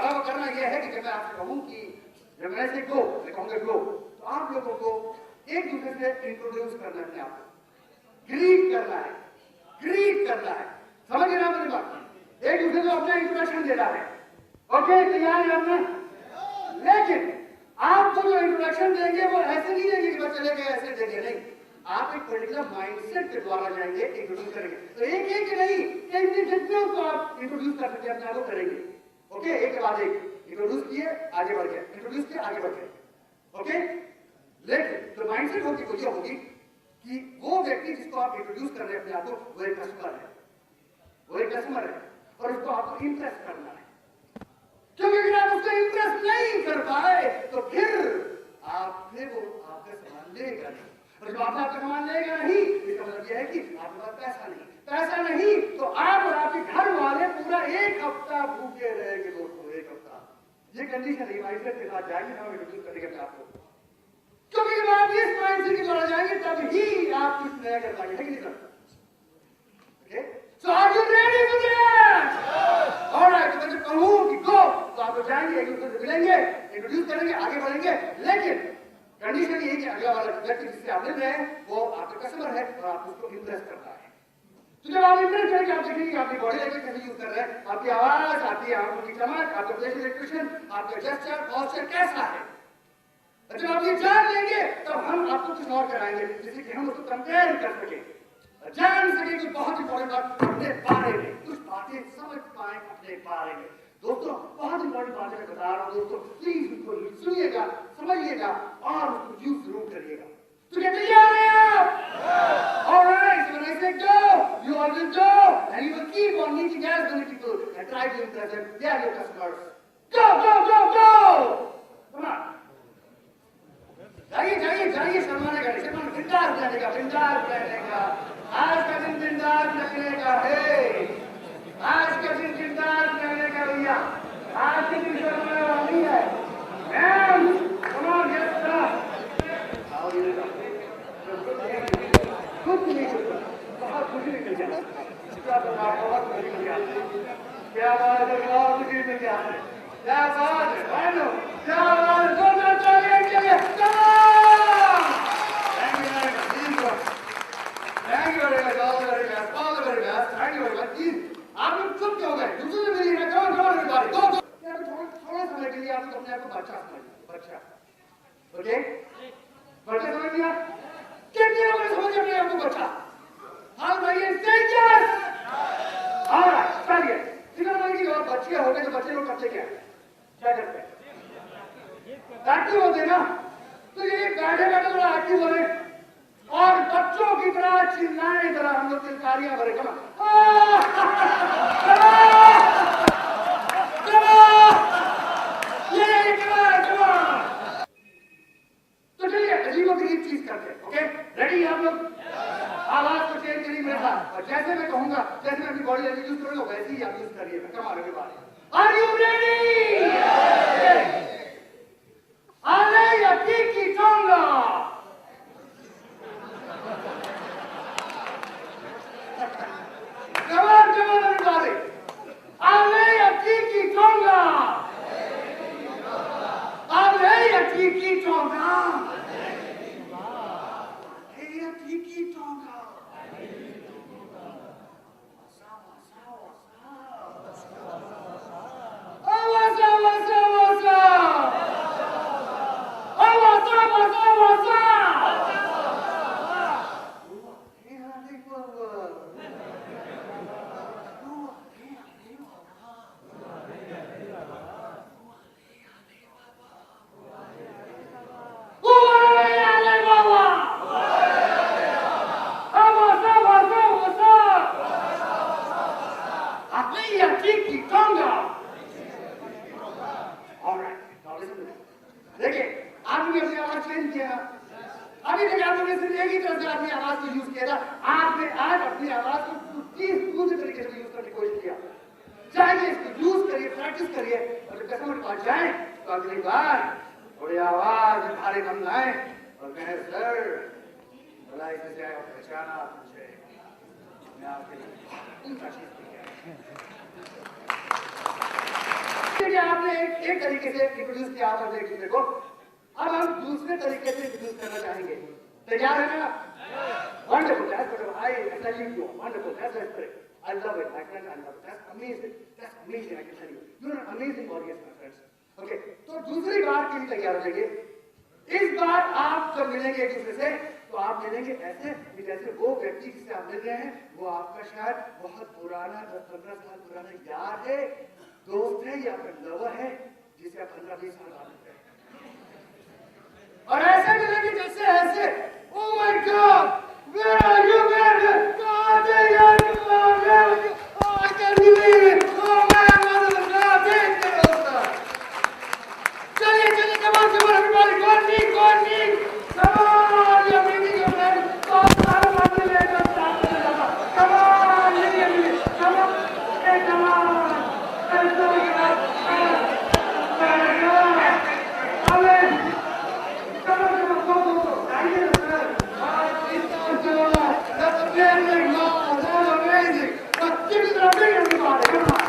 अब अब करना यह है कि जब मैं आपसे कहूं कि जब मैं से गो, मैं कहूंगा गो, तो आप लोगों को एक दूसरे से इंट्रोड्यूस करना है अपने आप को, ग्रीट करना है, ग्रीट करना है, समझ रहे हैं मेरी बात? एक दूसरे को अपना इंट्रोडक्शन देना है। ओके, तैयार है आपने? लेकिन आपको जो इंट्रोडक्शन देंगे वो ऐसे नहीं देंगे कि बस चले गए ऐसे देंगे, नहीं। आप एक पर्टिकुलर माइंडसेट के द्वारा जाएंगे, इंट्रोड्यूस करेंगे। तो एक एक नहीं, एक जितने को आप इंट्रोड्यूस कर सकते हैं अपने आप को करेंगे। ओके, एक के बाद एक इंट्रोड्यूस किए, आगे बढ़ गए, इंट्रोड्यूस किए, आगे बढ़ गए। ओके, लेकिन तो माइंडसेट होगी वो ये होगी कि वो व्यक्ति जिसको आप इंट्रोड्यूस कर रहे हैं अपने आप को, वो एक कस्टमर है, वो एक कस्टमर है और उसको आपको इंप्रेस करना है। क्योंकि अगर आप उसको इंप्रेस नहीं कर पाए तो फिर वो आपका सामान लेगा नहीं, और जब आपका सामान लेगा नहीं इसका मतलब यह है कि आपके पास पैसा नहीं, पैसा नहीं तो आप और आपके घर वाले पूरा एक हफ्ता भूखे रहेंगे दोस्तों, एक हफ्ता। ये कंडीशन है, माइंडसेट के साथ जाएंगे हम इंट्रोड्यूस करेंगे आपको, क्योंकि जब आप इस माइंडसेट के द्वारा जाएंगे तब ही आप कुछ नया कर पाएंगे, है कि नहीं sir? Okay, so are you ready for that? Alright, तो मैं जब कहूं कि गो तो आप लोग जाएंगे, एक दूसरे से मिलेंगे, इंट्रोड्यूस करेंगे, आगे बढ़ेंगे, लेकिन कंडीशन ये है कि अगला वाला व्यक्ति जिससे आप मिल रहे हैं वो आपका कस्टमर है और आप उसको इंप्रेस करना है। तो जब आप इंप्रेस करेंगे आप देखेंगे आपकी बॉडी लैंग्वेज कैसे यूज कर रहे हैं, आपकी आवाज, आपकी आंखों की चमक, आपका फेशियल एक्सप्रेशन, आपका जेस्चर, पोस्चर कैसा है। जब आप ये जान लेंगे तब हम आपको कुछ और कराएंगे जिससे कि हम उसको कंपेयर कर सके, जान सके कि बहुत इंपॉर्टेंट बात अपने बारे में, कुछ बातें समझ पाए अपने बारे में। दोस्तों बहुत इंपॉर्टेंट बातें मैं बता रहा हूं दोस्तों, प्लीज उनको सुनिएगा, समझिएगा और उसको यूज जरूर करिएगा। तो क्या तैयार हैं आप? Alright, so when I say go, you all will go and you will keep on meeting as many people and try to impress them. They are your customers. Go, go, go, go! Come on. जाइए जाइए जाइए, शर्माने का नहीं, शर्माने बिंदास रहने का, बिंदास रहने का। आज का दिन बिंदास रखने का है, आज का दिन बिंदास रहने का भैया, आज के दिन शर्माने वाला नहीं है। Come on, yes sir. कुछ नहीं होता, बहुत खुशी निकल जाती है, बहुत खुशी निकल जाती है। क्या बात है, बहुत खुशी निकल जाती है, क्या बात है, क्या बात है, दो चलिए, Thank you very much, all the very best, all the very best, thank you very much. आप लोग चुप क्यों गए? दूसरे से मिलिए ना, come on everybody, go. थोड़ा समय के लिए आप अपने आप को बच्चा समझिए, बच्चा, ओके? बच्चा समझ लिया? कितने लोगों ने समझ अपने आप को बच्चा? हाँ भाई, say yes. Alright, चलिए। सिंगल भाई की और बच्चे हो गए तो बच्चे लोग करते क्या करते हैं? एक्टिव होते ना, तो ये बैठे बैठे थोड़ा एक्टिव हो रहे और बच्चों की तरह चिल्लाने तरह हम लोग चिल्कारियां भरे, कमा तो चलिए अजीबोगरीब चीज करते हैं। ओके, रेडी आप लोग? आवाज को चेंज करिए मेरे साथ, और जैसे मैं कहूंगा, जैसे मैं अपनी बॉडी लैंग्वेज यूज करूंगा वैसे ही आप यूज करिएगा। कम आगे बात, are you ready? Ale ya tiki tonga. Come on everybody. Ale ya tiki tonga. Ale ya tiki tonga. Ale ya tiki tonga. देखिए आपने अपनी आवाज चेंज किया, अभी तक आप लोगों ने सिर्फ एक ही तरह से अपनी आवाज को यूज किया था, आपने आज अपनी आवाज को दूसरे तरीके से यूज करने की कोशिश किया। जाइए इसको यूज करिए, प्रैक्टिस करिए, और जब कस्टमर के पास जाए तो अगली बार थोड़ी आवाज भारी बन लाए और कहे सर भलाई से पहचाना मुझे, मैं आपके लिए कि आपने एक तरीके से इंट्रोड्यूस किया आपने एक दूसरे को, अब हम दूसरे तरीके से इंट्रोड्यूस करना चाहेंगे। तैयार है ना? Wonderful, that's what I actually do. Wonderful, that's the spirit. I love it, my friend. I love it. That's amazing. That's amazing. I can tell you. You're an amazing audience, my friends. Okay. तो दूसरी बार के लिए तैयार हो जाइए। इस बार आप जब मिलेंगे एक दूसरे से, तो आप मिलेंगे ऐसे कि जैसे वो व्यक्ति जिससे आप मिल रहे हैं, वो आपका शायद बहुत पुराना 10-15 साल पुराना यार है, दोस्त है या फिर लवर है, जिसे आप 15-20 साल बाद मिलते हैं। और ऐसे मिलेंगे जैसे ऐसे, Oh my God! Where are you, man? God, there you are! Oh, I can't believe it! Oh man, mother of God, thank you, sir! Chaliye, come on, everybody, go on me! Come on, you're meeting your friend. Come on, really, come on! Hey, come on! Let's go, come on! Come on, go! I get it, sir! That's amazing, Mom! That's amazing! Let's give it a big everybody! Come on!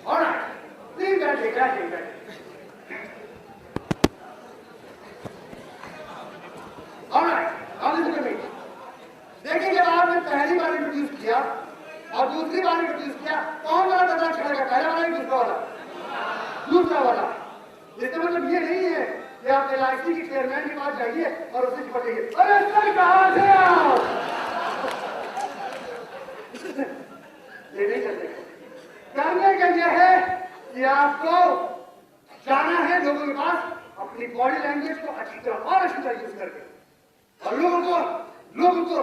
All right. Leave that. All right. Now listen to me. देखिए जब आपने पहली बार introduce किया और दूसरी बार introduce किया, कौन वाला दर्जा चढ़ेगा? पहला वाला या दूसरा वाला? इसका मतलब ये नहीं है कि आप LIC के चेयरमैन के पास जाइए और उससे चिपट जाइए, अरे सर कहाँ से आओ? ये नहीं करते। करने का यह है कि आपको जाना है लोगों के पास, अपनी बॉडी लैंग्वेज को अच्छी तरह यूज करके, और लोगों को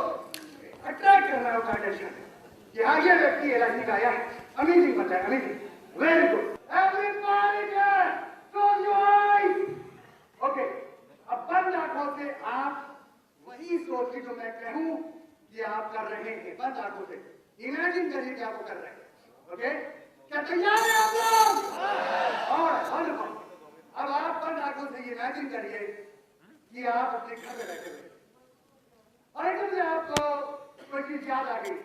अट्रैक्ट करना है उसका अटेंशन कि हाँ ये व्यक्ति LIC का आया है, अमेजिंग बंदा है, amazing, very good. Everybody can close your eyes. Okay. अब बंद आंखों से आप वही सोचिए जो मैं कहूं कि आप कर रहे हैं। बंद आंखों से इमेजिन करिए कि आप वो कर रहे हैं। ओके? क्या तैयार हैं आप लोग? और अब आप बंद आंखों से इमेजिन करिए कि आप अपने घर में बैठे हुए और एकदम से आपको कोई चीज याद आ गई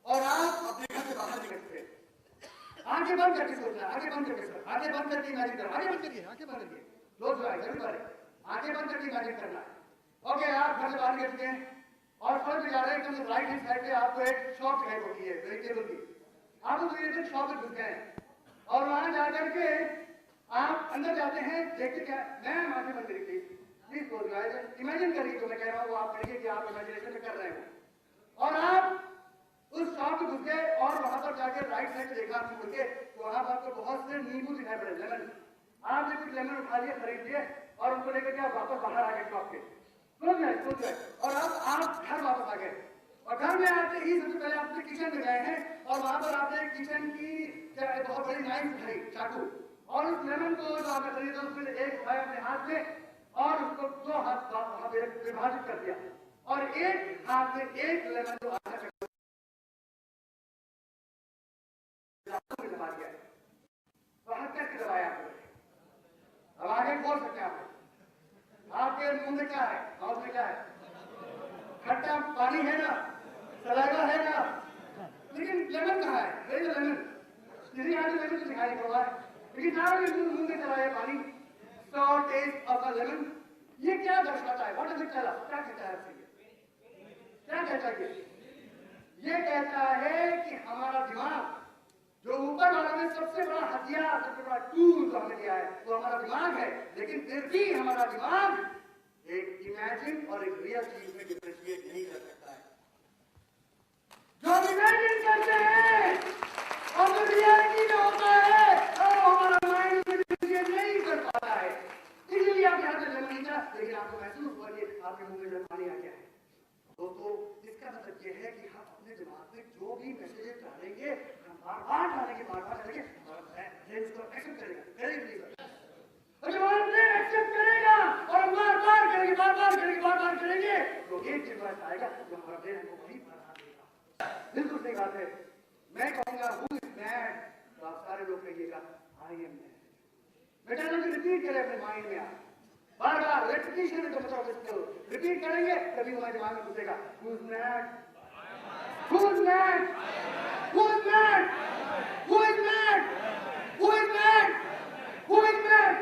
और आप अपने घर से बाहर निकलते हैं। आंखें बंद करके सोचना, आंखें बंद करके इमेजिन करना, आंखें बंद करिए, क्लोज योर आईज एवरीबॉडी, आंखें बंद करके इमेजिन करना है। ओके, आप घर से बाहर निकलते हैं और फर्स्ट में जा रहे हैं, एकदम राइट हैंड साइड पे आपको एक शॉप दिखाई पड़ती है वेजिटेबल की। आप उस वेजिटेबल शॉप में घुस गए और वहां जाकर के आप अंदर जाते हैं, देखते क्या, मैम आंखें बंद करिए please close your eyes, imagine करिए जो मैं कह रहा हूँ वो आप करिए कि आप इमेजिनेशन में कर रहे हो। और आप उस शॉप में घुस गए और वहां पर जाकर राइट साइड देखा आपने मुड़ के, तो वहां पर आपको बहुत से नींबू दिखाई पड़े, लेमन। आपने कुछ लेमन उठा लिए, खरीद लिए और उनको लेकर के आप वापस बाहर आ गए शॉप के, क्लोज गए और अब आप घर वापस आ गए। और घर में आते ही सबसे पहले आपने किचन में गए हैं और वहां पर आपने किचन की बहुत बड़ी नाइफ उठाई, चाकू, और उस लेमन को जो आपने खरीदा उसमें एक उठाया अपने हाथ में और उसको 2 हाथ विभाजित कर दिया और एक हाथ में एक लेमन को आधा दबा दिया, बाहर कैसे दबाया आपने? अब आगे बोल सकते हैं आपके मुंह में क्या है, माउथ में क्या है? खट्टा पानी है ना, सलाइवा है ना, लेकिन लेमन कहाँ है? वेरी लेमन, किसी आदमी लेमन तो दिखाई पड़ रहा है, लेकिन सारा मुंह में चला है पानी, sour taste of a lemon. ये क्या दर्शाता है? What does it tell us? क्या कहता है आपसे? क्या कहता है ये कहता है कि हमारा दिमाग जो ऊपर वाले में सबसे बड़ा हथियार, सबसे बड़ा टूल जो हमने लिया है वो हमारा दिमाग है, लेकिन फिर भी हमारा दिमाग एक इमेजिन और एक रियल चीज में डिफरेंशिएट नहीं कर सकता है। जो हम इमेजिन करते हैं और जो रियलिटी में होता है वो हमारा माइंड में डिफरेंशिएट नहीं कर पाता है। इसलिए आप यहाँ से लेमन लीजिए, लेकिन आपको महसूस हुआ कि आपके मुंह में पानी आ गया है। दोस्तों, इसका मतलब ये है कि हम अपने दिमाग में जो भी मैसेजेस डालेंगे, हम बार-बार डालेंगे, हमारा ब्रेन उसको एक्सेप्ट करेगा, और जब हमारा ब्रेन एक्सेप्ट करेगा और हम बार-बार करेंगे, तो एक दिन ऐसा आएगा जो हमारा ब्रेन हमको वही बना देगा। बिल्कुल सही बात है। मैं कहूँगा हु इज मैड, तो आप सारे लोग कहिएगा आई एम मैड। बेटा लोग रिपीट करें अपने माइंड में आप, बार बार repetition is the mother of skill. Repeat करेंगे तभी हमारे दिमाग में घुसेगा। Who's mad? Who's mad? Who's mad? Who is mad? Who is mad? Who is mad?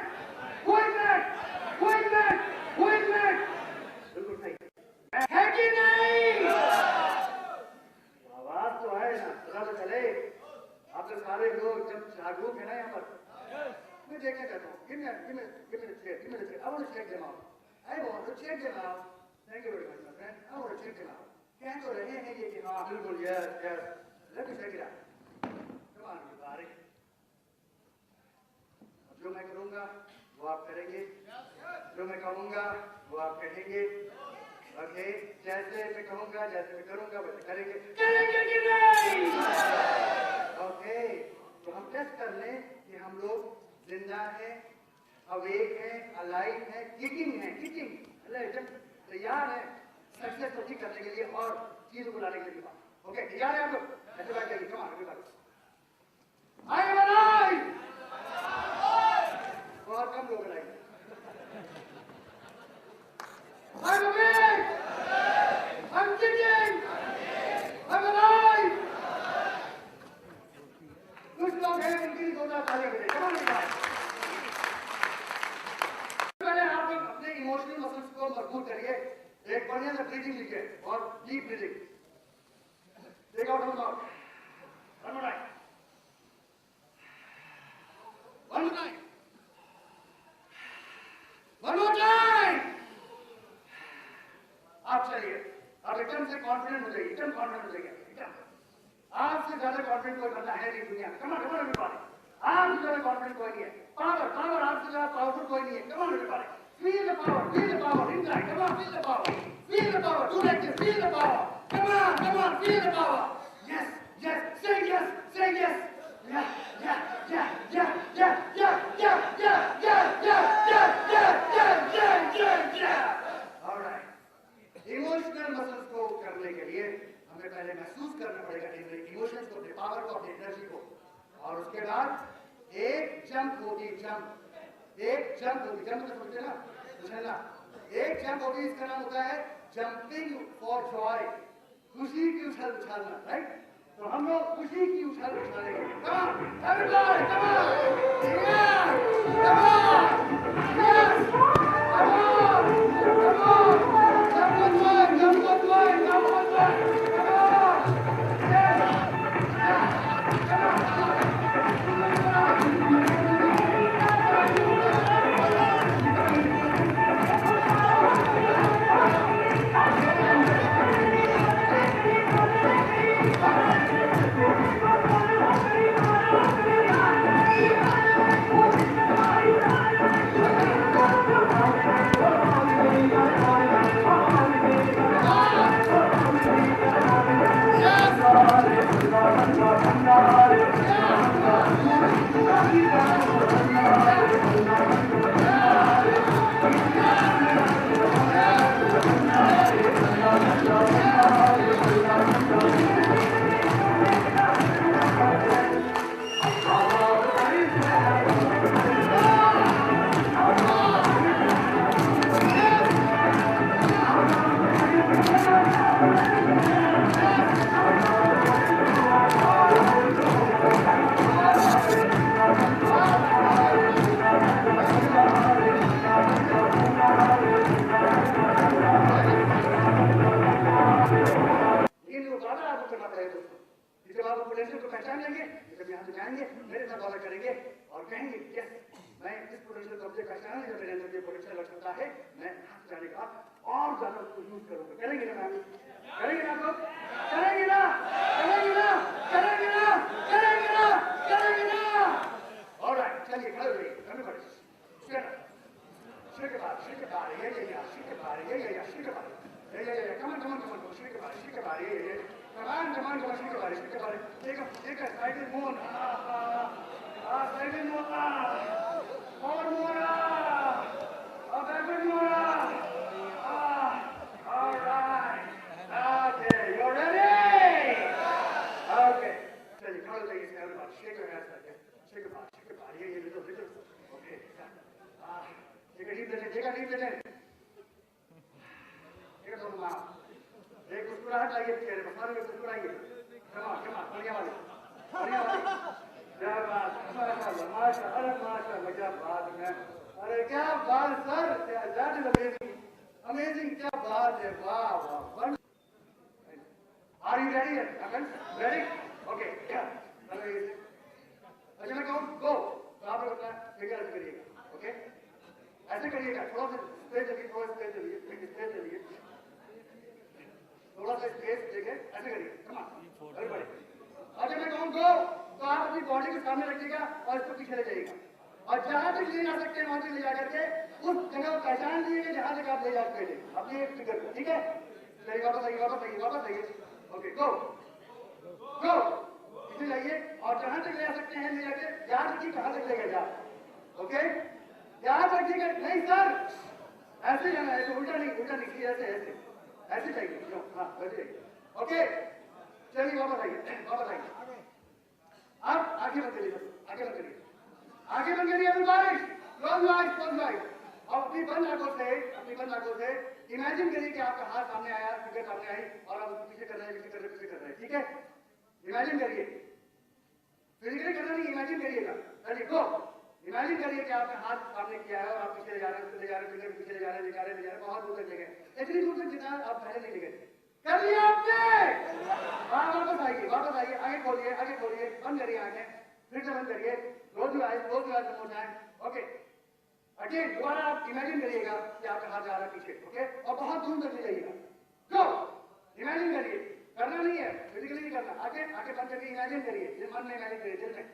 Who is mad? Who is mad? Who is mad? बिल्कुल सही है कि नहीं? आवाज तो है ना, पता तो चले। आप लोग सारे लोग जब जागरूक है ना यहाँ पर, मैं देखना चाहता हूँ। Give me the chair. I want to check them out. I want to check them out. Thank you very much, my friend. I want to check them out. क्या तो रहे हैं ये कि हाँ बिल्कुल yes. Let me check it out. Come on, everybody. अब जो मैं करूँगा वो आप करेंगे, जो मैं कहूँगा वो आप कहेंगे। ओके, जैसे मैं कहूँगा जैसे मैं करूँगा वैसे करेंगे कि नहीं? ओके, तो हम टेस्ट कर लें कि हम लोग जिंदा हैं, अवेक हैं, अलाइव हैं, किकिंग एकदम तैयार है सक्सेस अचीव करने के लिए और चीजों को लाने के लिए। ओके, तैयार है आप लोग? ऐसे बात करिए, come on everybody. I am alive. और कम लोग alive. I am awake. I am kicking. I am alive. कुछ लोग हैं उनकी जोरदार तालियां बजाइए। Come on everybody. पहले आप लोग अपने इमोशनल मसल्स को मजबूत करिए। एक बढ़िया सा ब्रीथिंग लीजिए और deep breathing. Take out one mouth. One more time. One more time. One more time. आप चलिए, आप एकदम से कॉन्फिडेंट हो जाइए, एकदम कॉन्फिडेंट हो जाइए, एकदम। आपसे ज्यादा कॉन्फिडेंट कोई बंदा है नहीं दुनिया में। Come on everybody. आपसे ज्यादा कॉन्फिडेंट कोई नहीं है। पावर आपसे ज्यादा पावरफुल कोई नहीं है। Come on everybody. Feel the power inside. Come on, feel the power. Feel the power. Do like this. Feel the power. Come on, feel the power. Yes. Say yes. Yeah. All right. Emotional muscles को करने के लिए हमें पहले महसूस करना पड़ेगा emotions को, अपने पावर को, अपनी एनर्जी को, और उसके बाद एक जंप होगी। जंप तो समझते ना, समझना। एक जंप होगी, इसका नाम होता है जंपिंग फॉर जॉय, खुशी की उछल उछालना, राइट? तो हम लोग खुशी की उछल उछालेंगे। Come on, everybody, come on, yes, come on, yes, come on, jump one way, come on, Take a deep smile लाइए चेहरे पर, सारे मुस्कुराइए। कमा बढ़िया वाली, बढ़िया वाली, क्या बात, माशा, अरे माशाल्लाह, क्या बात है, अरे क्या बात sir, that is amazing, amazing, क्या बात है, वाह वाह। Are you ready? Ready? Okay, अच्छा मैं कहूँ गो, तो आप लोग अपना फिगर ऐसे करिएगा, ओके, ऐसे करिएगा, थोड़ा सा स्पेस चलिए, थोड़ा स्पेस चलिए, स्पेस चलिए, थोड़ा सा स्पेस देके ऐसे करिए, कमा अरे बड़े। अच्छा मैं कहूँ गो, तो आप अपनी बॉडी को सामने रखिएगा और इसको पीछे ले जाइएगा, और जहां तक ले जा सकते हैं वहां तक ले जा करके उस जगह को पहचान लीजिएगा जहां तक आप ले जा सकते हैं अपनी एक फिगर को, ठीक है? चलिए वापस आइए, वापस आइए, वापस आइए, ओके गो गो, इसे लाइए और जहां तक ले जा सकते हैं ले जाके याद रखिए कहां तक लेकर जा, ओके, याद रखिएगा। नहीं सर ऐसे जाना है, उल्टा नहीं, ऐसे ऐसे ऐसे चाहिए, हाँ वैसे, ओके चलिए वापस आइए, वापस आइए। अब आगे बंद करिए, आगे बंद करिए, आगे बंद करिए, everybody close your eyes, close your eyes. अब अपनी बंद आंखों से इमेजिन करिए कि आपका हाथ सामने आया, फिगर सामने आई और आप पीछे कर रहे हैं, ठीक है? इमेजिन करिए, फिजिकली करना नहीं, इमेजिन करिएगा, चलिए गो। इमेजिन करिए कि आपने हाथ सामने किया है और आप पीछे ले जा रहे हैं, फिगर पीछे ले जा रहे हैं, बहुत दूर तक ले गए, इतनी दूर तक जितना आप पहले नहीं ले गए, कर लिया आपने। हाँ वापस आइए, आगे खोलिए, बंद करिए आंखें, फिर से बंद करिए, close your eyes one more time, okay. Again दोबारा आप इमेजिन करिएगा कि आपका हाथ जा रहा है पीछे, ओके, और बहुत दूर तक ले जाइएगा, गो। इमेजिन करिए, करना नहीं है, फिजिकली नहीं करना, आगे बंद करके इमेजिन करिए, मन में इमेजिन करिए, दिल में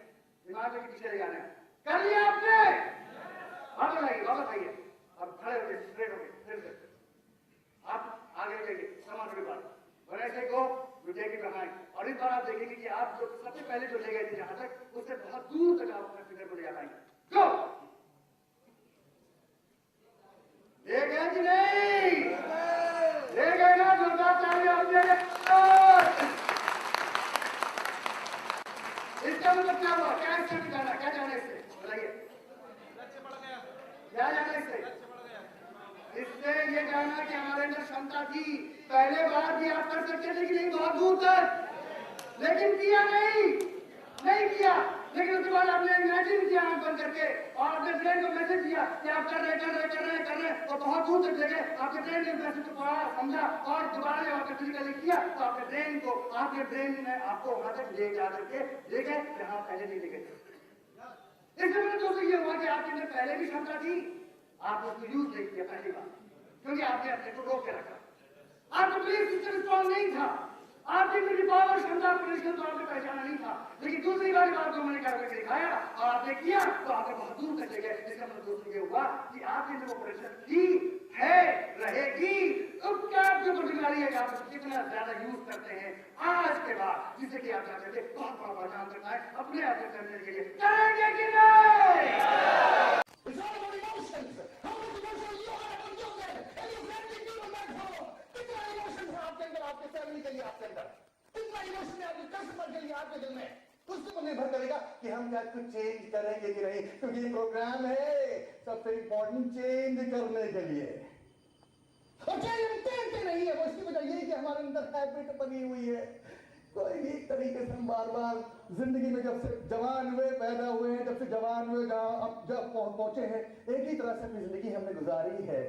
दिमाग में पीछे ले जाना है, कर लिया आपने। वापस आइए, अब खड़े होके स्ट्रेट होके फिर से आप आगे जाइए, समान के बाद वैसे गो, यू टेक इट बिहाइंड, और इस बार आप देखेंगे कि आप जो सबसे पहले जो ले गए थे जहां तक, उससे बहुत दूर तक आप अपने फिगर को ले जा पाएंगे, गो। ले गए कि नहीं? ले गए ना? जोरदार तालियां हो जाए। इसका मतलब क्या हुआ? क्या इससे जाना, क्या जाना इससे बताइए, क्या जाना इससे ये जाना कि हमारे अंदर क्षमता थी, पहले बार भी आप कर सकते थे कि नहीं बहुत दूर तक, लेकिन किया नहीं किया, लेकिन उसके बाद आपने इमेजिन किया आंख बंद करके और अपने ब्रेन को मैसेज दिया कि आप कर रहे और बहुत दूर तक ले गए, आपके ब्रेन ने मैसेज को पढ़ा, समझा और दोबारा जब आपने फिजिकली किया तो आपके ब्रेन ने आपको वहां तक ले जा करके ले गए जहां पहले नहीं ले गए थे। इससे मतलब दोस्तों ये हुआ कि आपके अंदर पहले भी क्षमता थी, आप उसको यूज नहीं किया पहली बार, क्योंकि आपने अपने को रोक के रखा, आपका बिलीफ सिस्टम स्ट्रॉन्ग नहीं था, आपकी मेरी पावर क्षमता पोटेंशियल तो आपने पहचाना नहीं था, लेकिन दूसरी बार बात को मैंने करके दिखाया और आपने किया तो आपने बहुत दूर तक ले गए। इसका मतलब दोस्तों ये हुआ कि आपके अंदर वो पोटेंशियल थी, है, रहेगी। अब क्या जो जिम्मेदारी है कि आप कितना ज्यादा यूज करते हैं आज के बाद, जिससे कि आप जाकर के बहुत बड़ा काम करना है अपने आप को करने के लिए, करेंगे कि नहीं? आपके फैमिली के लिए, आपके अंदर कितना इमोशन है, आपके कस्टमर के लिए, आपके दिल में, उसके ऊपर निर्भर करेगा कि हम क्या कुछ चेंज करेंगे कि नहीं, क्योंकि ये प्रोग्राम है सबसे इंपॉर्टेंट चेंज करने के लिए। और चेंज हम करते नहीं है, वो इसकी वजह यही कि हमारे अंदर हैबिट बनी हुई है, कोई भी तरीके से हम बार बार जिंदगी में जब से जवान हुए, पैदा हुए हैं, जब से जवान हुए जब पहुंचे हैं, एक ही तरह से अपनी जिंदगी हमने गुजारी है।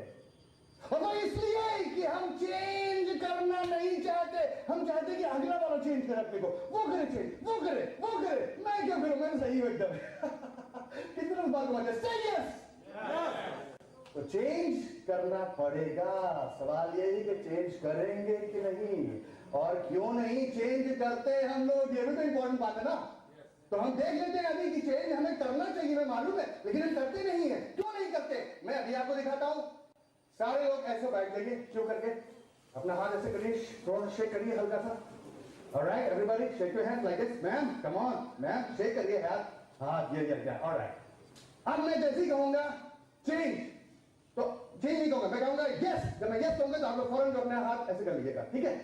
और वो इसलिए कि हम चेंज करना नहीं चाहते, हम चाहते कि अगला वाला चेंज करे अपने को, वो करे चेंज, वो करे, मैं क्यों करूं, मैं सही हूं एकदम। कितना बात हुआ, सही है। तो चेंज करना पड़ेगा, सवाल ये है कि चेंज करेंगे कि नहीं, और क्यों नहीं चेंज करते हम लोग, ये भी तो इंपॉर्टेंट बात है ना। तो हम देख लेते हैं अभी कि चेंज हमें करना चाहिए, हमें मालूम है, लेकिन हम करते नहीं है। क्यों नहीं करते, मैं अभी आपको दिखाता हूं। सारे लोग ऐसे बैठ जाइए, क्यों करके अपना हाथ ऐसे करिए, थोड़ा शेक करिए हल्का सा। Alright everybody shake your hand like this, ma'am come on ma'am, shake करिए हाथ, ये ऑलराइट। अब मैं जैसे ही कहूंगा चेंज, तो चेंज नहीं कहूंगा, मैं कहूंगा यस, जब मैं यस कहूंगा तो आप लोग फौरन अपने हाथ ऐसे कर लीजिएगा, ठीक है?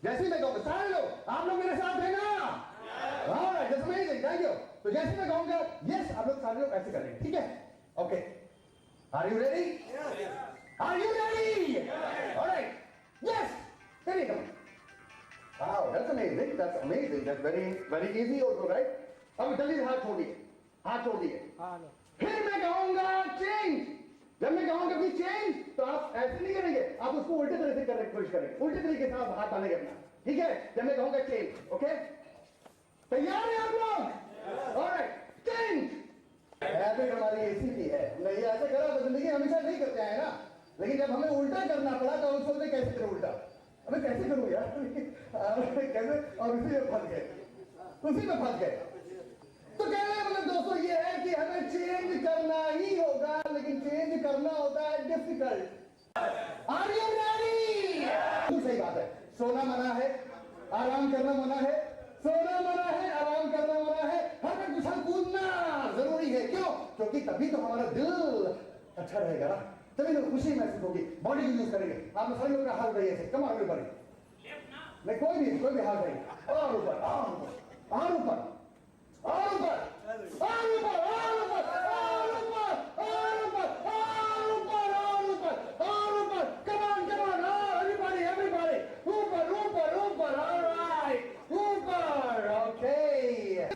जैसे ही मैं कहूंगा, सारे लोग आप लोग मेरे साथ है ना? Alright, that's amazing, thank you. तो जैसे मैं कहूंगा यस, आप लोग सारे लोग ऐसे करेंगे, ठीक है? Okay, are you ready? Are you ready? All right. Yes. Very good. That's amazing. That's amazing. That's very easy also, right? अब जल्दी से हाथ छोड़िए, हाथ छोड़ दिए। फिर मैं कहूंगा चेंज। जब मैं कहूंगा कि चेंज, तो आप ऐसे नहीं करेंगे, आप उसको उल्टे तरह से करने की कोशिश करेंगे, उल्टे तरीके से आप हाथ डालेंगे अपना, ठीक है? जब मैं कहूंगा चेंज, ओके? तैयार हैं आप लोग? Alright, change. हैबिट हमारी ऐसी भी है, हमने ये ऐसे करा तो जिंदगी हमेशा नहीं करते हैं ना, लेकिन जब हमें उल्टा करना पड़ा तो हम सोचते कैसे करूं उल्टा, अबे कैसे करूं यार, कैसे, और उसी में फंस गए, उसी में फंस गए। तो कहने का मतलब दोस्तों ये है कि हमें चेंज करना ही होगा, लेकिन चेंज करना होता है डिफिकल्ट। Are you ready? सही बात है, सोना मना है, आराम करना मना है, सोना मना है, आराम करना मना है, हर वक्त उछल कूदना जरूरी है। क्यों? क्योंकि तभी तो हमारा दिल अच्छा रहेगा ना, तभी तो खुशी महसूस होगी, बॉडी को यूज करेंगे। आप सभी लोग का हाथ रही है, कम आगे बढ़े, नहीं कोई भी हाथ नहीं, और ऊपर, और ऊपर, और ऊपर, और ऊपर, और ऊपर, और ऊपर, और ऊपर, और ऊपर, और ऊपर, और ऊपर, और ऊपर, come on, everybody, ऊपर, ऊपर, ऊपर, alright, ऊपर, okay.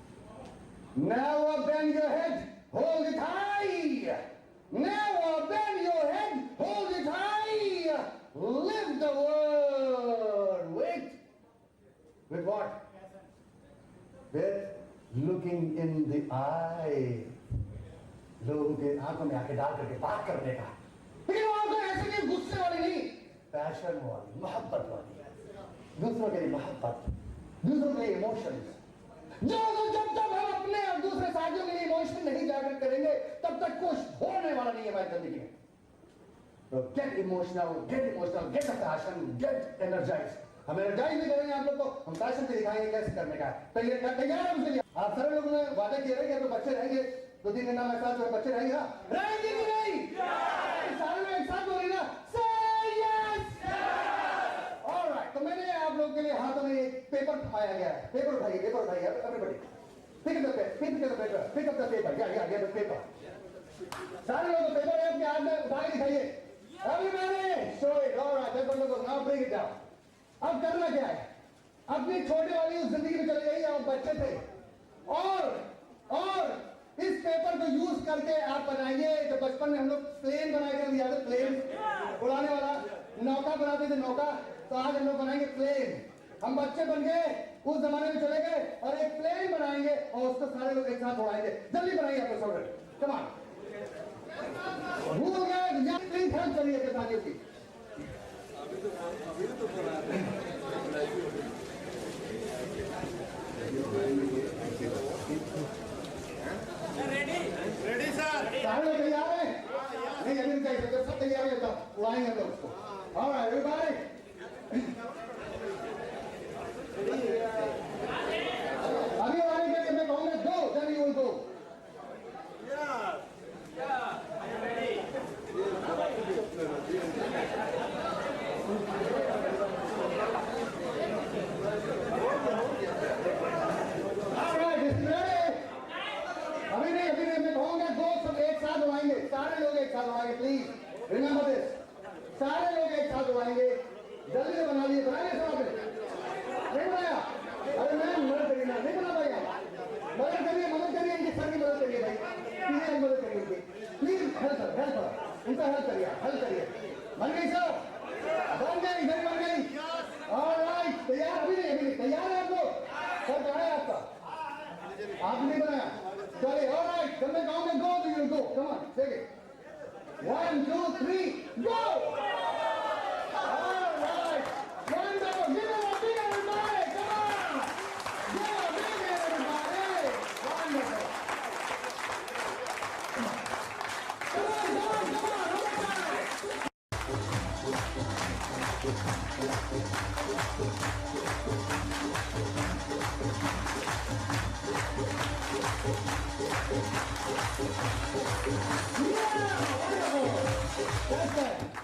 Now bend your head, hold it high. Now bend your head, hold it high. Lift the word. Wait. With what? With looking in the eye, लोगों के आंखों में आके डाल करके बात करने का, लेकिन वो आंखें ऐसे नहीं, गुस्से वाली नहीं, पैशन वाली, मोहब्बत वाली, दूसरों के लिए मोहब्बत, दूसरों के लिए इमोशंस। जब तक हम अपने और दूसरे साथियों के लिए इमोशन नहीं जागृत करेंगे, तब तक कुछ होने वाला नहीं है हमारी जिंदगी में। तो get emotional, get the passion, get energize. हम एनर्जाइज भी करेंगे आप लोग को, हम पैशन से दिखाएंगे कैसे करने का है। तैयार है उसके लिए? आप सारे लोगों ने वादा किया है कि तो बच्चे रहेंगे, 2-3 दिन में साथ बच्चे रहेंगे ना, रहेंगे कि नहीं? सारे लोग एक साथ बोलेंगे ना, say yes। ऑलराइट, तो मैंने आप लोगों के लिए हाथों में एक पेपर थमाया गया है, पेपर उठाइए, everybody pick up the paper, yeah, the paper। सारे लोग पेपर आपके हाथ में उठा के दिखाइए, everybody show it, alright, now bring it down। अब करना क्या है? अपनी छोटे वाली उस जिंदगी में चले जाइए, आप बच्चे थे, और इस पेपर को यूज करके आप बनाइए, जो बचपन में हम लोग प्लेन बनाए थे, याद है प्लेन उड़ाने वाला, नौका बनाते थे नौका, तो आज हम लोग बनाएंगे प्लेन। हम बच्चे बन गए, उस जमाने में चले गए और एक प्लेन बनाएंगे और उसको सारे लोग एक साथ उड़ाएंगे। जल्दी बनाइए अपने स्टूडेंट, कम ऑन। भूल गए या प्लीज हेल्प करिए अपने साथियों की। रेडी सर, सारे लोग तैयार हैं? नहीं अभी नहीं चाहिए, जब सब तैयार है तो उड़ाएंगे हम लोग उसको। ऑलराइट एवरीबॉडी, अभी उड़ाने के लिए मैं कहूंगा गो, देन यू विल गो। अभी नहीं मैं कहूंगा दो, सब एक साथ उड़ाएंगे, सारे लोग एक साथ उड़ाएंगे, प्लीज रिमेंबर दिस, सारे लोग एक साथ उड़ाएंगे। जल्दी से बना लिए, बनाइए सब आपने, नहीं बनाया? अरे मैम मदद करिए ना, नहीं बना पाएगा, मदद करिए इनकी सर की मदद करिए भाई, प्लीज मदद करिए इनकी, प्लीज हेल्प उनका हेल्प करिए। बन गई सर, बन गई। ऑलराइट, तैयार? अभी नहीं, तैयार है आप लोग? सर कहाँ है आपका? आपने नहीं बनाया? चलिए ऑलराइट, जब मैं कहूँगा गो तो you go, come on, take it, 1 2 3 go. Alright, wonderful, give it a big everybody, come on, give a big everybody, wonderful, come on,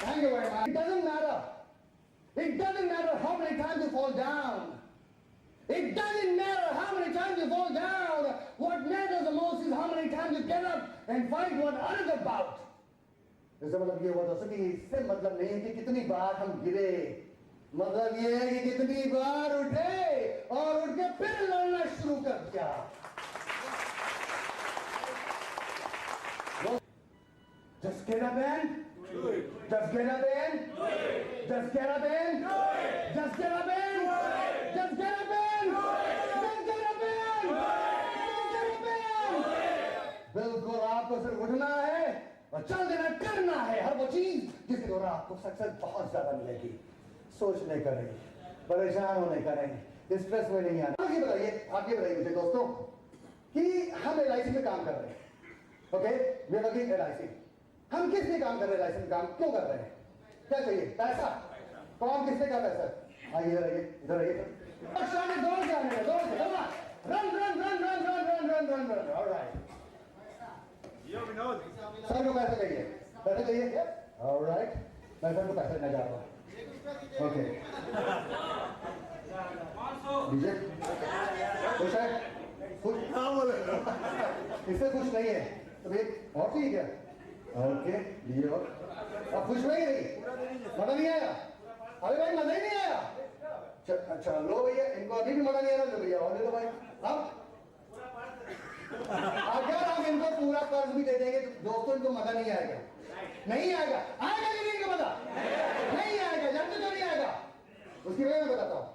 Thank you very much. It doesn't matter. It doesn't matter how many times you fall down. It doesn't matter how many times you fall down. What matters the most is how many times you get up and fight what others about. इसका मतलब ये हुआ दोस्तों कि इससे मतलब नहीं है कि कितनी बार हम गिरे, मतलब ये है कि कितनी बार उठे get up and just get up and just get up and just get up and just get up and just get up and बिल्कुल आपको सिर्फ उठना है और चल देना, करना है हर वो चीज जिसके द्वारा आपको सक्सेस बहुत ज्यादा मिलेगी। सोच नहीं करेंगे, परेशान होने करेंगे, स्ट्रेस में नहीं आना। आप ये बताइए मुझे दोस्तों कि हम LIC में काम कर रहे हैं, okay, we are working LIC। हम किस लिए काम कर रहे हैं? LIC में काम क्यों कर रहे हैं? क्या चाहिए? पैसा। कौन किसने कहा पैसा? आइए इधर आइए, इधर आइए। दौड़ से आने दो, दौड़ से run run run run run run run run run run. Alright, sir को पैसा चाहिए, पैसा चाहिए। ऑलराइट, मैं सर को पैसा देने जा रहा हूँ। ओके, डीजे खुश है? खुश? हाँ बोले, इससे खुश नहीं है तो भाई और चाहिए क्या? ओके, लिए और अब खुश नहीं रही, मजा नहीं आया? अरे भाई मजा ही नहीं आया। अच्छा लो भैया, इनको अभी भी मजा नहीं आ रहा, लो भैया और ले लो भाई। अब अगर हम इनको पूरा कर्ज भी दे देंगे तो दोस्तों इनको मजा नहीं आएगा, नहीं आएगा। आएगा कि नहीं इनको मजा? नहीं आएगा। जानते क्यों नहीं आएगा? उसकी वजह मैं बताता हूँ।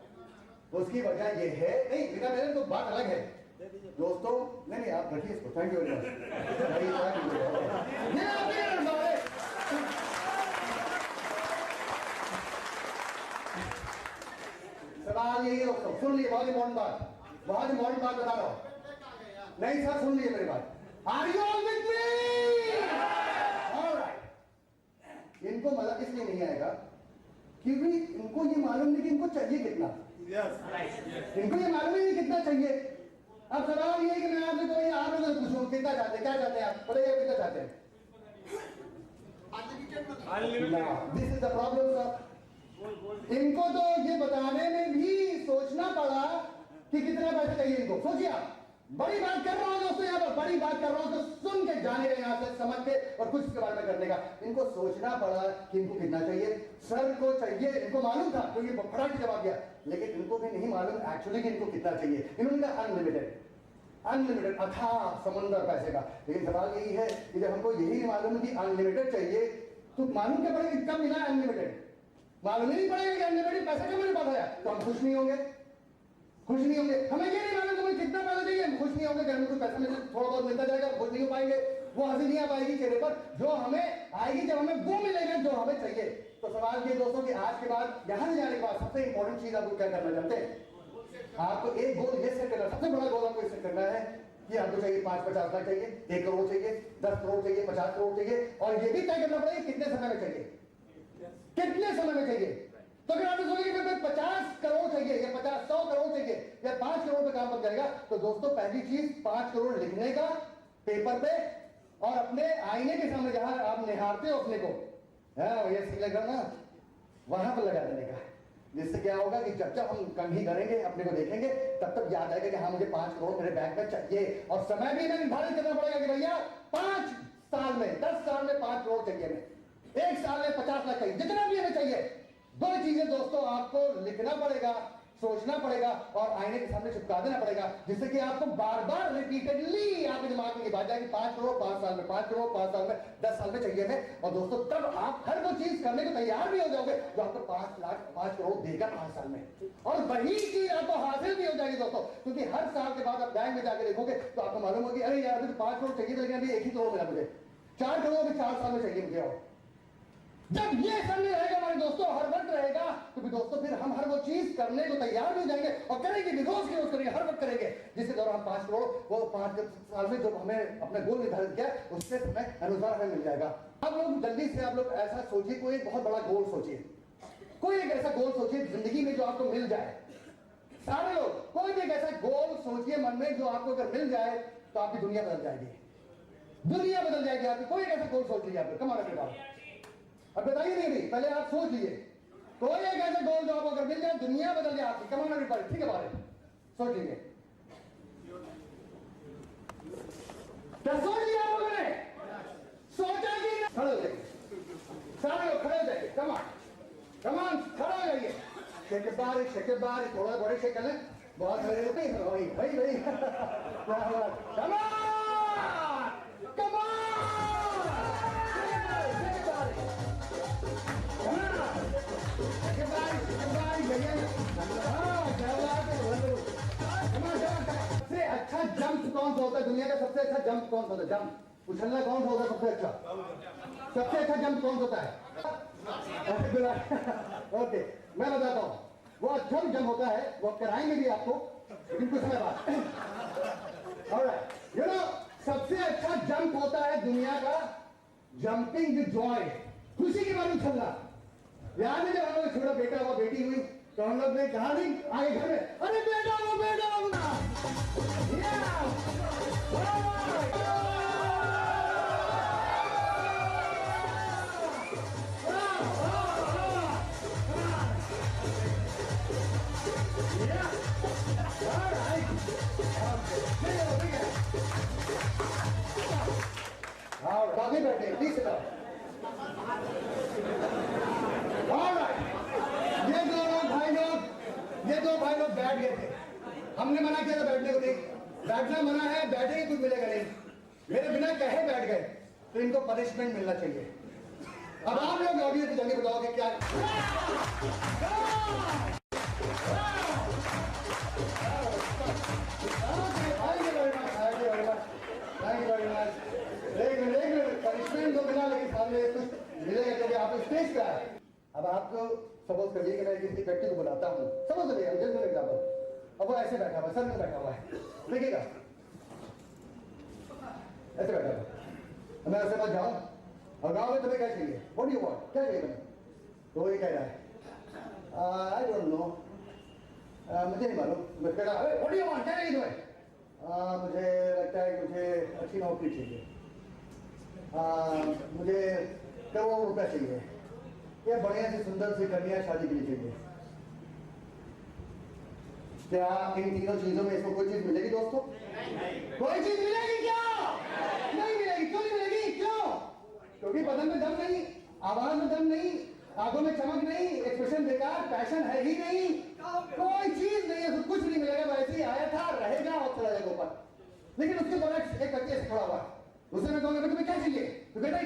उसकी वजह ये है, नहीं बिना मेरे तो बात अलग है दोस्तों। नहीं आप रखिए इसको, थैंक यू वेरी मच। सवाल यही है दोस्तों, सुन लिए, बहुत इंपॉर्टेंट बात बता रहा हूं। नहीं सर सुन लिए मेरी बात। Are you all with me? Alright, इनको मजा इसलिए नहीं आएगा क्योंकि इनको ये मालूम नहीं कि इनको चाहिए कितना। इनको ये मालूम ही नहीं कितना चाहिए। अब सवाल ये है कि मैं आपसे तो आप लोगों से पूछूं कितना चाहते हैं, क्या चाहते हैं आप? बताइए कितना चाहते हैं? This is the problem sir. इनको तो ये बताने में भी सोचना पड़ा कि कितना पैसा चाहिए इनको। सोचिए आप, बड़ी बात कर रहा हूं दोस्तों, यहाँ पर बड़ी बात कर रहा हूं तो सुन के जाने का, यहाँ से समझ के और कुछ इसके बारे में करने का। इनको सोचना पड़ा कि इनको कितना चाहिए। सर को चाहिए, इनको मालूम था क्योंकि फटाक से जवाब दिया, लेकिन इनको भी नहीं मालूम एक्चुअली कि इनको कितना चाहिए। इन्होंने कहा अनलिमिटेड, अनलिमिटेड अथाह समंदर पैसे का। लेकिन सवाल यही है कि जब हमको यही नहीं मालूम कि अनलिमिटेड चाहिए तो मालूम क्या पड़ेगा कब मिला अनलिमिटेड? मालूम ही नहीं पड़ेगा कि अनलिमिटेड पैसा कब मेरे पास आया, तो हम खुश नहीं होंगे। खुश नहीं होंगे। हमें ये नहीं मालूम तुम्हें कितना पैसा चाहिए, हम खुश नहीं होंगे। घर में कुछ पैसा मिले थोड़ा बहुत मिलता जाएगा, खुश नहीं हो पाएंगे। वो हंसी नहीं आ पाएगी चेहरे पर जो हमें आएगी जब हमें वो मिलेगा जो हमें चाहिए। तो सवाल ये दोस्तों कि आज के बाद यहां से जाने के बाद सबसे इंपॉर्टेंट चीज आपको क्या करना चाहते हैं? आपको एक गोल ये सेट करना, सबसे बड़ा गोल आपको सेट करना है कि आपको चाहिए 5-50 लाख चाहिए, 1 करोड़ चाहिए, 10 करोड़ चाहिए, 50 करोड़ चाहिए। और ये भी तय करना पड़ेगा कितने समय में चाहिए, कितने समय में चाहिए। तो अगर आप सोचेंगे कि 50 करोड़ चाहिए या 100 करोड़ चाहिए या 5 करोड़ पे काम बन जाएगा, तो दोस्तों पहली चीज 5 करोड़ लिखने का पेपर पे और अपने आईने के सामने जहां आप निहारते हो अपने को, भैया सही लग रहा ना, वहां पर लगा देने का। जिससे क्या होगा कि जब जब हम कंघी करेंगे अपने को देखेंगे तब तक याद आएगा कि हाँ मुझे 5 करोड़ मेरे बैंक में चाहिए। और समय भी हमें निर्धारित करना पड़ेगा कि भैया 5 साल में 10 साल में 5 करोड़ चाहिए, हमें 1 साल में 50 लाख चाहिए, जितना भी हमें चाहिए। दो चीजें दोस्तों आपको लिखना पड़ेगा, सोचना पड़ेगा और आईने के सामने चिपका देना पड़ेगा, जिससे कि आपको बार बार रिपीटेडली आपके दिमाग में ये बात जाएगी 5 करोड़ 5 साल में, 5 करोड़ 5 साल में, 10 साल में चाहिए हमें। और दोस्तों तब आप हर वो चीज करने को तैयार भी हो जाओगे जो आपको 5 करोड़ देगा 5 साल में। और वही चीज आपको हासिल भी हो जाएगी दोस्तों, क्योंकि हर साल के बाद आप बैंक में जाकर देखोगे तो आपको मालूम होगी अरे यार अभी तो 5 करोड़ चाहिए, लेकिन अभी 1 ही करोड़ मिला मुझे, 4 करोड़ अभी 4 साल में चाहिए मुझे। और जब ये सामने रहेगा हमारे दोस्तों, हर वक्त रहेगा, तो भी दोस्तों फिर हम हर वो चीज करने को तैयार भी हो जाएंगे और करेंगे भी, रोज की रोज करेंगे, हर वक्त करेंगे। जिसके द्वारा हम 5 करोड़ वो 5 साल में जो हमें अपना गोल निर्धारित किया उससे समय अनुसार हमें मिल जाएगा। आप लोग जल्दी से आप लोग ऐसा सोचिए, कोई एक बहुत बड़ा गोल सोचिए, कोई एक ऐसा गोल सोचिए जिंदगी में जो आपको मिल जाए। सारे लोग कोई भी एक ऐसा गोल सोचिए मन में जो आपको अगर मिल जाए तो आपकी दुनिया बदल जाएगी, दुनिया बदल जाएगी आपकी। कोई एक ऐसा गोल सोच लीजिए आपको, कमाल के बाद अब बताइए नहीं, पहले आप सोच लीजिए कोई एक ऐसा गोल जो आपको अगर मिल जाए दुनिया बदल जाए आपकी, कमाना भी पड़े, ठीक है बारे सोच लीजिए। क्या सोच लिया आप लोगों ने? सोचा कि खड़े हो जाइए, सारे लोग खड़े हो जाइए, कमान कमान खड़े हो जाइए, शेके बार थोड़ा बड़े शेक लें, बहुत खड़े भाई भाई भाई कमान कमान दुनिया का सबसे अच्छा जंप कौन सा होता है? जंप उछलना कौन सा होता है सबसे अच्छा? सबसे अच्छा जंप कौन सा होता है? ओके, मैं बताता हूँ। वो अच्छा जंप होता है, वो कराएंगे भी आपको, लेकिन कुछ समय बाद। ऑलराइट, यू नो सबसे अच्छा जंप होता है दुनिया का जंपिंग विद जॉय, खुशी के बाद उछलना। याद है जब हम लोग छोटा बेटा हुआ बेटी हुई तो हम लोग ने कहा नहीं आगे घर में, अरे बेटा हो ना। आगे बैठे प्लीज। ये दो भाई लोग बैठ गए थे, हमने मना किया था बैठने को, नहीं बैठना मना है, बैठेंगे कुछ मिलेगा नहीं, मेरे बिना कहे बैठ गए, तो इनको पनिशमेंट मिलना चाहिए। अब आप लोग ऑडियंस को जल्दी बताओगे क्या? पनिशमेंट तो मिला, लेकिन सामने कुछ मिलेगा क्योंकि आप स्टेज पे आए। अब आपको सपोज करिए कि मैं किसी व्यक्ति को बुलाता हूँ, समझ लीजिए हम जस्ट एग्जाम्पल, अब वो ऐसे बैठा हुआ, सर में बैठा हुआ है, देखिएगा ऐसे बैठा हुआ, मैं उसके पास जाऊँ और गाँव में तुम्हें क्या चाहिए, व्हाट डू यू वांट, क्या चाहिए तुम्हें? तो वो ये कह रहा है आई डोंट नो, मुझे नहीं मालूम। मैं कह रहा व्हाट डू यू वांट, क्या चाहिए तुम्हें? मुझे लगता है मुझे अच्छी नौकरी चाहिए, मुझे करोड़ों रुपया चाहिए, या बढ़िया से सुंदर से कन्या शादी के लिए चाहिए। क्या इन तीनों चीजों में इसको कोई चीज मिलेगी दोस्तों? कोई चीज मिलेगी क्या? नहीं मिलेगी। क्यों नहीं मिलेगी? क्यों? क्योंकि बदन में दम नहीं, आवाज में दम नहीं, आंखों में चमक नहीं, एक्सप्रेशन बेकार, पैशन है ही नहीं, कोई चीज नहीं है, कुछ नहीं मिलेगा। वैसे ही आया था, रहेगा और चला जाएगा ऊपर। लेकिन उसके बाद एक व्यक्ति ऐसे खड़ा हुआ, उससे मैं कहूंगा तुम्हें क्या चाहिए, तो कहता है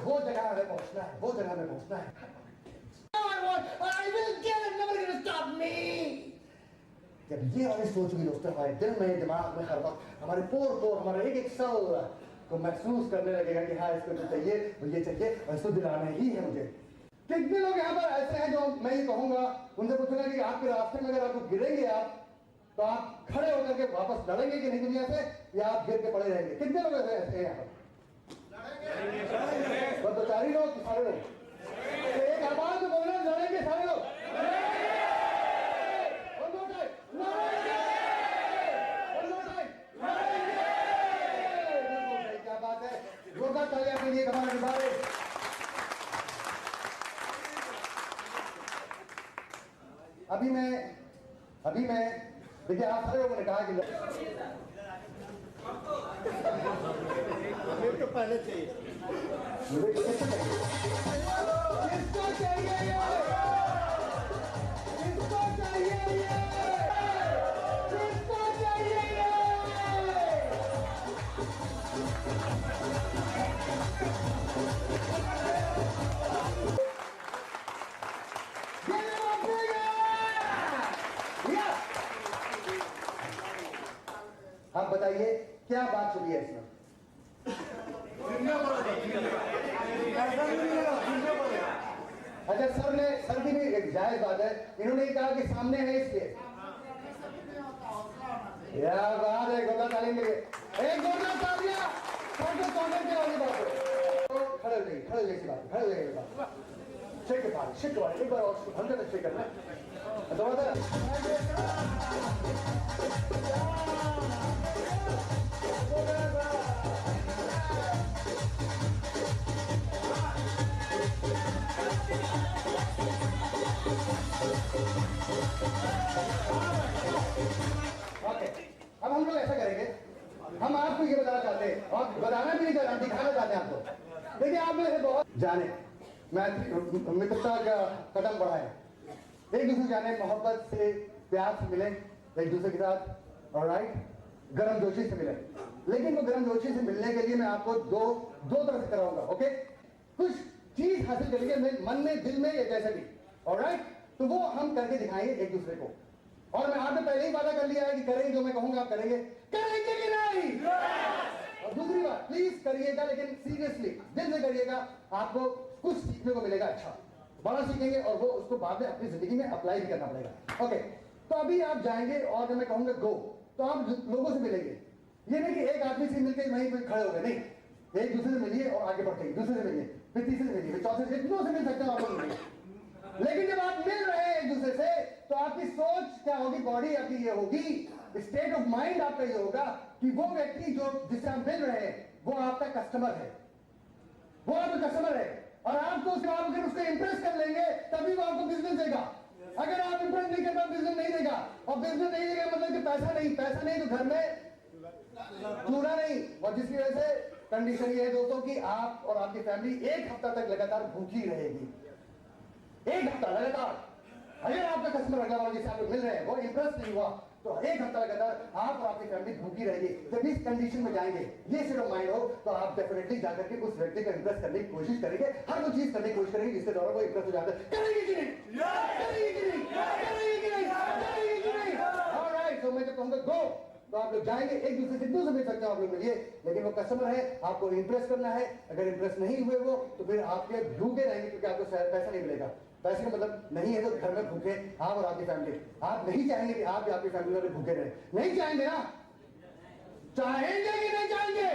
वो जगह हमें पहुंचना है, वो जगह हमें पहुंचना है। I will get it, never gonna stop me. जब ये वाली सोच होगी दोस्तों हमारे दिल में, दिमाग में, हर वक्त हमारे पोर हमारा एक सेल को महसूस करने लगेगा कि हाँ इसको ये चाहिए और इसको दिलाना ही है मुझे। कितने लोग यहाँ पर ऐसे हैं जो मैं ये कहूंगा, उनसे पूछूंगा कि आपके रास्ते में अगर आपको गिरेंगे आप, तो आप खड़े होकर के वापस लड़ेंगे कि नहीं दुनिया से, या आप गिर के पड़े रहेंगे? कितने लोग ऐसे हैं यहाँ पर? बस दो चार ही लोग, सारे लोग एक आवाज में बोलना, लड़ेंगे सारे लोग। क्या बात है, जोरदार तालियां के लिए हमारे भाई। अभी मैं देखिए आप सारे लोगों ने कहा कि तो पहले चाहिए, मुझे किसको चाहिए? किसको चाहिए ये? किसको चाहिए ये? किसको चाहिए ये? आप बताइए क्या बात चली है इसमें? अच्छा सर की भी एक जायज बात है, इन्होंने कहा कि सामने है इसके, क्या बात है, गोला ताली मिल गई, एक गोला तालियां सबको कॉर्नर के वाली बात है। तो खड़े हो जाइए बात, शेक के पास एक बार और 100 शेक करना। अब हम लोग ऐसा करेंगे, हम आपको ये बताना चाहते हैं और बताना भी नहीं चाहते, दिखाना चाहते हैं आपको। देखिए आप में से बहुत जाने मित्रता का कदम बढ़ाए, एक दूसरे जाने, मोहब्बत से, प्यार से मिले एक दूसरे के साथ, ऑलराइट, गर्मजोशी से मिले। लेकिन वो गर्मजोशी से मिलने के लिए मैं आपको दो तरह से कराऊंगा, ओके? कुछ चीज हासिल करेंगे मन में, दिल में, या जैसे भी, ऑलराइट? तो वो हम करके दिखाएंगे एक दूसरे को। और मैं आपने पहले ही वादा कर लिया है कि करेंगे जो मैं कहूंगा आप करेंगे कि नहीं? और दूसरी बात, प्लीज करिएगा, लेकिन सीरियसली दिल से करिएगा, आपको कुछ सीखने को मिलेगा, अच्छा बड़ा सीखेंगे, और वो उसको बाद में अपनी जिंदगी में अप्लाई भी करना पड़ेगा। ओके, तो अभी आप जाएंगे और जब मैं कहूंगा गो, तो आप लोगों से मिलेंगे। ये नहीं कि एक आदमी से मिलकर वहीं पर खड़े हो गए, नहीं, एक दूसरे से मिलिए और आगे बढ़ते, दूसरे से मिलिए, फिर तीसरे से मिलिए, फिर चौथे से, जितनों से मिल सकते हो आप लोग मिलिए। लेकिन जब आप मिल रहे हैं एक दूसरे से, तो आपकी सोच क्या होगी, बॉडी आपकी ये होगी, स्टेट ऑफ माइंड आपका ये होगा कि वो व्यक्ति जो जिससे आप मिल रहे हैं वो आपका कस्टमर है, वो आपका कस्टमर है, और आपको उसको इंप्रेस कर लेंगे तभी वो आपको बिजनेस देगा। अगर आप इंप्रेस नहीं कर पाए, बिजनेस नहीं देगा, और बिजनेस नहीं देगा मतलब कि पैसा नहीं तो घर में चूड़ा नहीं। और जिसकी वजह से कंडीशन ये है दोस्तों कि आप और आपकी फैमिली एक हफ्ता तक लगातार भूखी रहेगी, एक हफ्ता लगातार। अगर आपका कस्टमर अगला वाला जिससे आप मिल रहे हैं वो इंप्रेस नहीं हुआ, तो एक हफ्ता लगातार आप और आपकी फैमिली भूखी रहेगी। जब इस कंडीशन में जाएंगे, ये सिर्फ माइंड हो, तो आप डेफिनेटली जाकर के उस व्यक्ति को इंप्रेस करने की कोशिश करेंगे, हर वो चीज करने की कोशिश करेंगे जिसके द्वारा वो इंप्रेस हो जाता है। करेंगे कि नहीं? करेंगे कि नहीं? करेंगे कि नहीं? करेंगे कि नहीं? ऑलराइट, तो मैं जब कहूंगा गो, तो आप लोग जाएंगे, एक दूसरे से जितनों से मिल सकते हो आप लोग मिलिए, लेकिन वो कस्टमर है, आपको इंप्रेस करना है। अगर इंप्रेस नहीं हुए वो, तो फिर आपके भूखे रहेंगे, क्योंकि आपको पैसा नहीं मिलेगा। पैसे का मतलब नहीं है तो घर में भूखे आप और आपकी फैमिली। आप नहीं चाहेंगे कि आप या आपकी फैमिली वाले भूखे रहे, नहीं चाहेंगे ना? चाहेंगे कि नहीं चाहेंगे?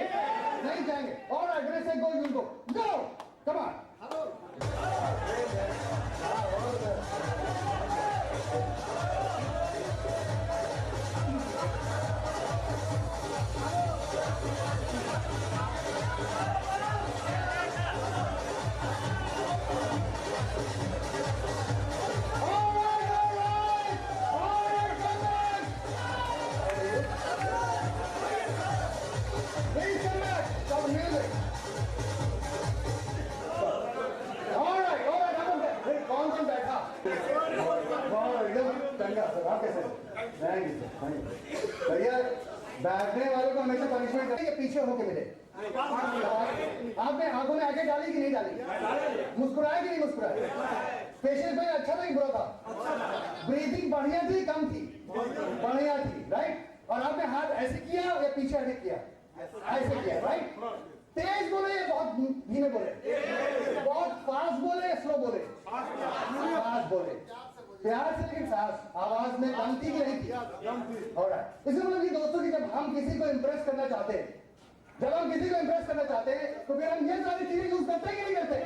नहीं चाहेंगे। Alright, let's say go, you go, go, come on. भैया बैठने वालों को हमेशा पनिशमेंट करेंगे, पीछे होके मिले। आपने आंखों में आगे डाली कि नहीं डाली? मुस्कुराए कि नहीं मुस्कुराए? पेशेंट भाई अच्छा था कि बुरा था? ब्रीथिंग बढ़िया थी कम थी? बढ़िया थी, राइट? और आपने हाथ ऐसे किया या पीछे हटे किया? ऐसे किया, राइट? तेज बोले या बहुत धीमे बोले? बहुत फास्ट बोले या स्लो बोले? फास्ट बोले, प्यार से, लेकिन साफ आवाज में कम थी कि नहीं थी? ऑलराइट, इसका मतलब ये दोस्तों कि जब हम किसी को इंप्रेस करना चाहते हैं, जब हम किसी को इंप्रेस करना चाहते हैं, तो फिर हम ये सारी चीजें यूज करते हैं कि नहीं करते?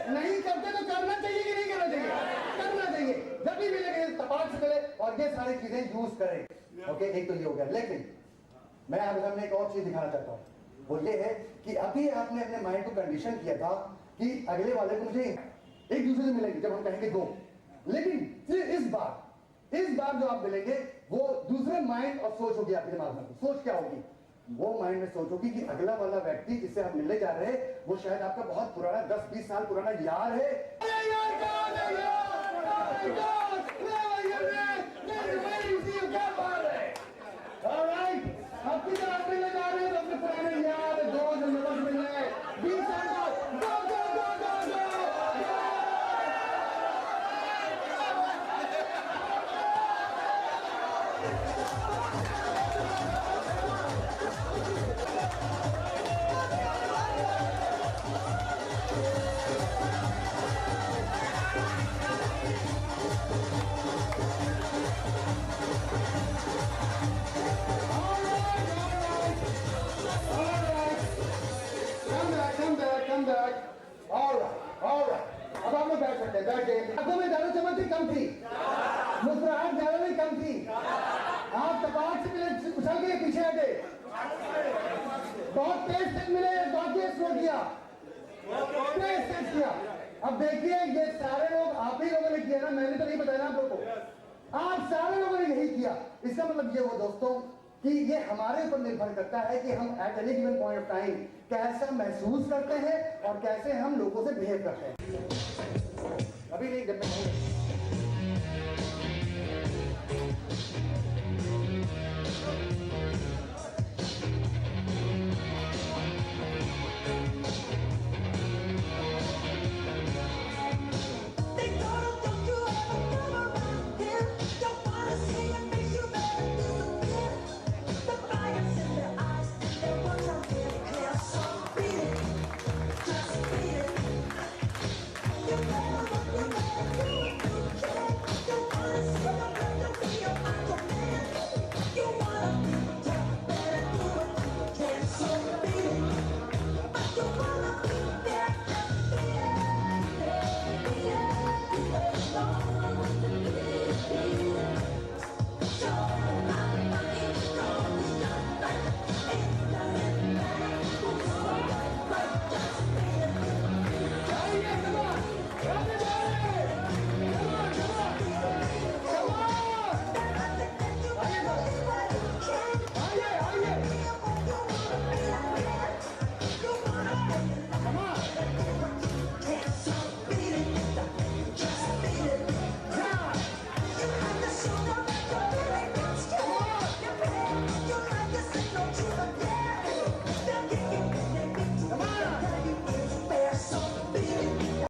नहीं करते तो करना चाहिए कि नहीं करना चाहिए? करना चाहिए। जब भी मिलेंगे तपाक से मिले और ये सारी चीजें यूज करें। ओके, एक तो ये हो गया। लेकिन मैं आप सामने एक और चीज दिखाना चाहता हूँ, वो ये है कि अभी आपने अपने माइंड को कंडीशन किया था कि अगले वाले को मुझे एक दूसरे से मिलेंगे जब हम कहेंगे दो, लेकिन फिर इस बार जो आप मिलेंगे वो दूसरे माइंड और सोच होगी आपके दिमाग में। सोच क्या होगी? वो माइंड में सोच होगी कि अगला वाला व्यक्ति जिससे आप मिलने जा रहे हैं वो शायद आपका बहुत पुराना 10-20 साल पुराना यार है। अब किधर आप मिलने जा रहे हैं? अपने पुराने यार दोस्त मिलने 20 साल आंखों में ज्यादा चमक थी कम थी? मुस्कुराहट ज्यादा नहीं कम थी? आप तपाक से मिले उछल के पीछे हटे? बहुत तेज से मिले, बहुत तेज स्लो किया, तेज किया। अब देखिए ये सारे लोग आप ही लोगों ने किया ना, मैंने तो नहीं बताया आप लोगों को, आप सारे लोगों ने नहीं किया। इसका मतलब ये हुआ दोस्तों कि ये हमारे ऊपर निर्भर करता है कि हम at any given point of time कैसा महसूस करते हैं और कैसे हम लोगों से बिहेव करते हैं। अभी नहीं, जब मैं